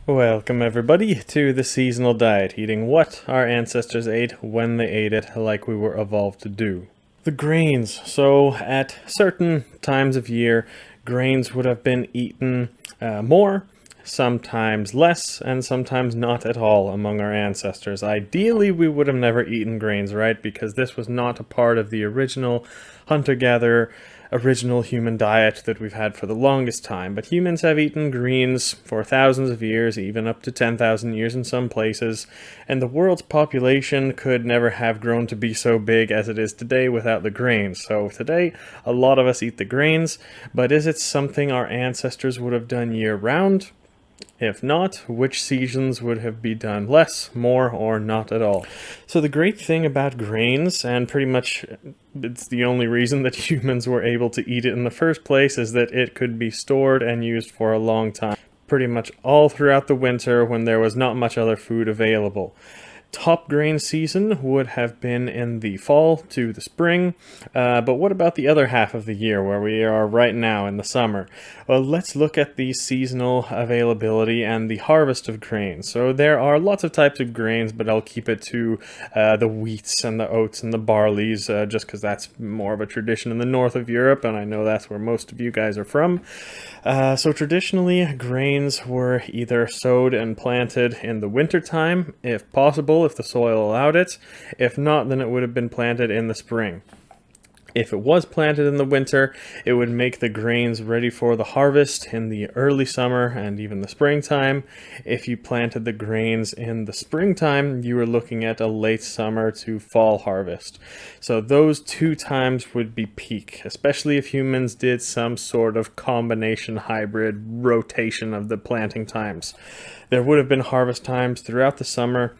Welcome everybody to the seasonal diet, eating what our ancestors ate when they ate it like we were evolved to do. The grains. So at certain times of year, grains would have been eaten more, sometimes less, and sometimes not at all among our ancestors. Ideally, we would have never eaten grains, right? Because this was not a part of the original hunter-gatherer original human diet that we've had for the longest time, but humans have eaten greens for thousands of years, even up to 10,000 years in some places, and the world's population could never have grown to be so big as it is today without the grains. So today, a lot of us eat the grains, but is it something our ancestors would have done year-round? If not, which seasons would have been done less, more, or not at all? So the great thing about grains, and pretty much it's the only reason that humans were able to eat it in the first place, is that it could be stored and used for a long time. Pretty much all throughout the winter when there was not much other food available. Top grain season would have been in the fall to the spring, but what about the other half of the year where we are right now in the summer? Well, let's look at the seasonal availability and the harvest of grains. So there are lots of types of grains, but I'll keep it to the wheats and the oats and the barleys, just because that's more of a tradition in the north of Europe, and I know that's where most of you guys are from. So traditionally, grains were either sowed and planted in the winter time, if possible, if the soil allowed it. If not, then it would have been planted in the spring. If it was planted in the winter, it would make the grains ready for the harvest in the early summer and even the springtime. If you planted the grains in the springtime, you were looking at a late summer to fall harvest. So those two times would be peak, especially if humans did some sort of combination hybrid rotation of the planting times. There would have been harvest times throughout the summer,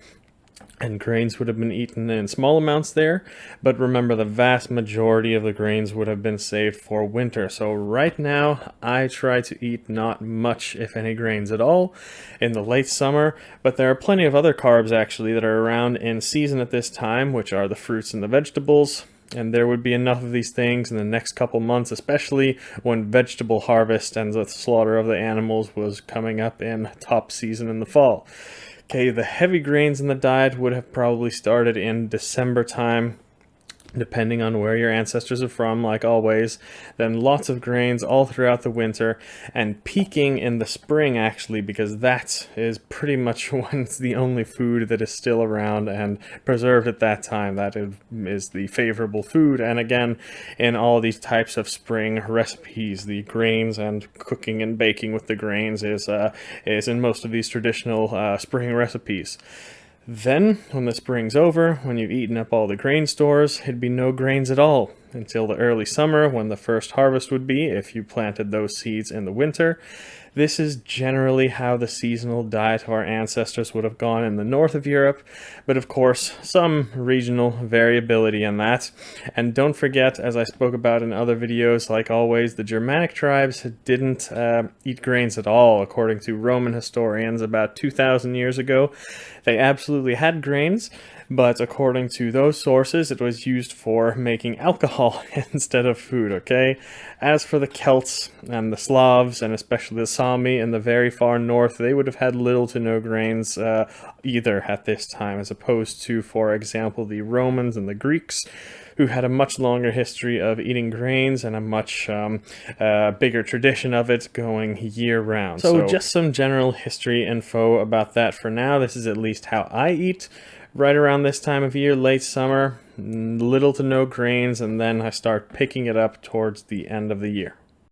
and grains would have been eaten in small amounts there, but remember the vast majority of the grains would have been saved for winter. So right now I try to eat not much, if any, grains at all in the late summer, but there are plenty of other carbs actually that are around in season at this time, which are the fruits and the vegetables. And there would be enough of these things in the next couple months, especially when vegetable harvest and the slaughter of the animals was coming up in top season in the fall. Okay, the heavy grains in the diet would have probably started in December time, depending on where your ancestors are from, like always. Then lots of grains all throughout the winter, and peaking in the spring actually, because that is pretty much when it's the only food that is still around and preserved at that time. That is the favorable food, and again, in all these types of spring recipes, the grains and cooking and baking with the grains is in most of these traditional spring recipes. Then, when the spring's over, when you've eaten up all the grain stores, it'd be no grains at all until the early summer when the first harvest would be if you planted those seeds in the winter. This is generally how the seasonal diet of our ancestors would have gone in the north of Europe, but of course some regional variability in that. And don't forget, as I spoke about in other videos, like always, the Germanic tribes didn't eat grains at all. According to Roman historians about 2,000 years ago, they absolutely had grains, but according to those sources, it was used for making alcohol instead of food, okay? As for the Celts and the Slavs, and especially the Sami in the very far north, they would have had little to no grains either at this time, as opposed to, for example, the Romans and the Greeks, who had a much longer history of eating grains and a much bigger tradition of it going year-round. So just some general history info about that for now. This is at least how I eat. Right around this time of year, late summer, little to no grains, and then I start picking it up towards the end of the year.